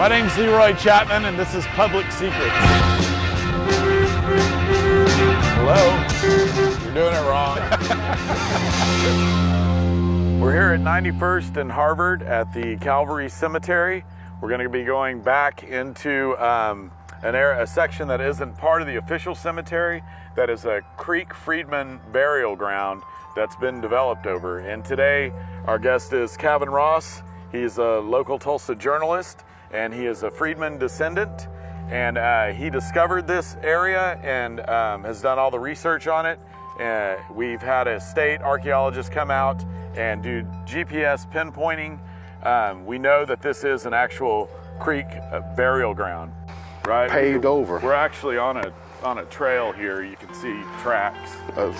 My name's Leroy Chapman, and this is Public Secrets. Hello? You're doing it wrong. We're here at 91st and Harvard at the Calvary Cemetery. We're going to be going back into a section that isn't part of the official cemetery, that is a Creek Freedmen burial ground that's been developed over. And today, our guest is Kavin Ross. He's a local Tulsa journalist, and he is a Freedman descendant. And he discovered this area and has done all the research on it. We've had a state archaeologist come out and do GPS pinpointing. We know that this is an actual creek burial ground, right? Paved over. We're actually on a trail here. You can see tracks.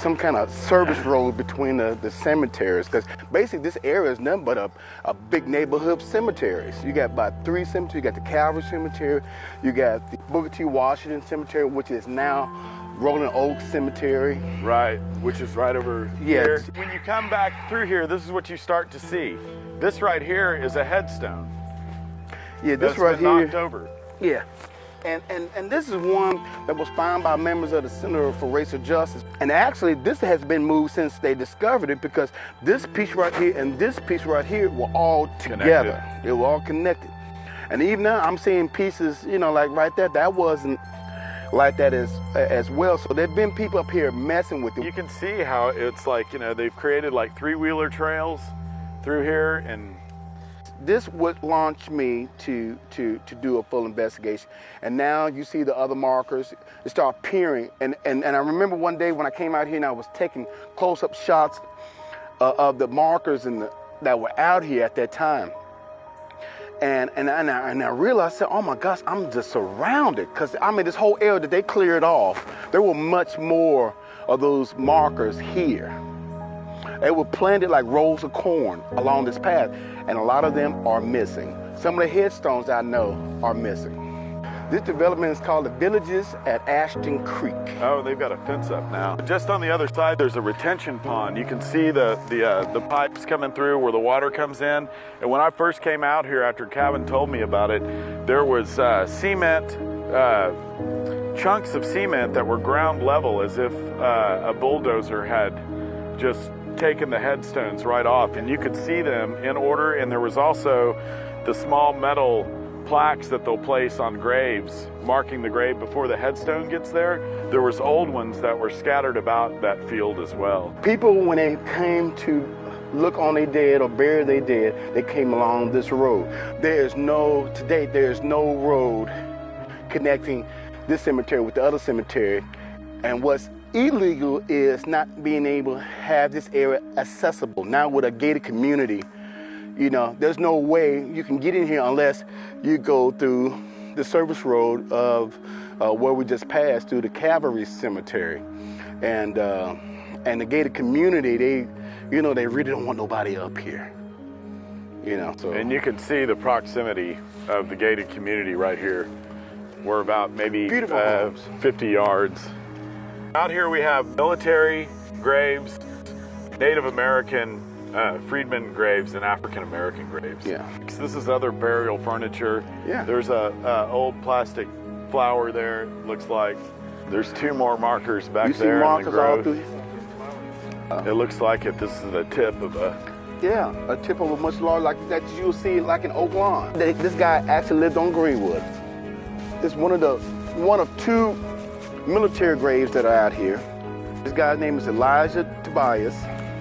Some kind of service road between the cemeteries, because basically this area is nothing but a big neighborhood of cemeteries. You got about 3 cemeteries. You got the Calvary Cemetery, you got the Booker T. Washington Cemetery, which is now Rolling Oak Cemetery. Right, which is right over here. When you come back through here, this is what you start to see. This right here is a headstone. Yeah, this that's right been here. knocked over. Yeah. And this is one that was found by members of the Center for Racial Justice. And actually, this has been moved since they discovered it, because this piece right here and this piece right here were all together. They were all connected. And even now, I'm seeing pieces, you know, like right there, that wasn't like that as well. So there've been people up here messing with it. You can see how it's like, you know, they've created like 3-wheeler trails through here, and this would launch me to do a full investigation. And now you see the other markers, they start appearing. And I remember one day when I came out here and I was taking close-up shots of the markers that were out here at that time. And I realized, oh my gosh, I'm just surrounded. Because I mean, this whole area that they cleared off, there were much more of those markers here. They were planted like rows of corn along this path, and a lot of them are missing. Some of the headstones I know are missing. This development is called the Villages at Ashton Creek. Oh, they've got a fence up now. Just on the other side, there's a retention pond. You can see the pipes coming through where the water comes in. And when I first came out here after Kavin told me about it, there was cement, chunks of cement that were ground level, as if a bulldozer had just taken the headstones right off, and you could see them in order. And there was also the small metal plaques that they'll place on graves marking the grave before the headstone gets there. There was old ones that were scattered about that field as well. People, when they came to look on their dead or bury their dead, they came along this road. Today there's no road connecting this cemetery with the other cemetery. And what's illegal is not being able to have this area accessible. Now with a gated community, you know, there's no way you can get in here unless you go through the service road of where we just passed through the Calvary Cemetery. And the gated community, they really don't want nobody up here. You know, so. And you can see the proximity of the gated community right here. We're about maybe 50 yards. Out here we have military graves, Native American freedmen graves, and African American graves. Yeah. This is other burial furniture. Yeah. There's a old plastic flower there, looks like. There's 2 more markers back there. You see markers all through here? It looks like it. This is the tip of a... Yeah, a tip of a much larger, like that you'll see like in Oak Lawn. This guy actually lived on Greenwood. It's one of 2 military graves that are out here. This guy's name is Elijah Tobias,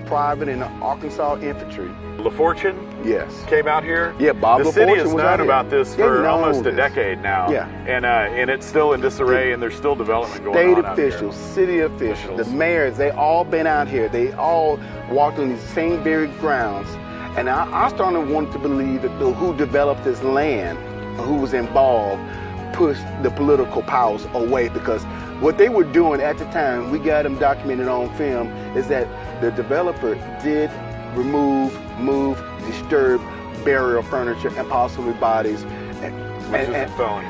private in the Arkansas Infantry. LaFortune? Yes. Came out here? Yeah, Bob LaFortune was out here. The city has known about this for almost a decade now. Yeah. And it's still in disarray, and there's still development going on out here. State officials, city officials, the mayors, they all been out here. They all walked on these same buried grounds. And I started wanting to believe that who developed this land, who was involved, pushed the political powers away, because what they were doing at the time, we got them documented on film, is that the developer did move, disturb burial furniture and possibly bodies. Which is a felony.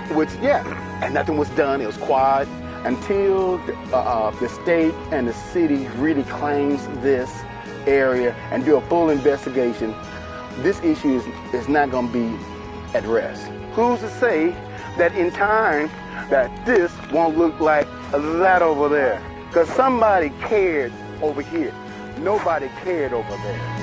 And nothing was done. It was quiet until the state and the city really claims this area and do a full investigation. This issue is not going to be addressed. who's to say that in time that this won't look like that over there? Because somebody cared over here. Nobody cared over there.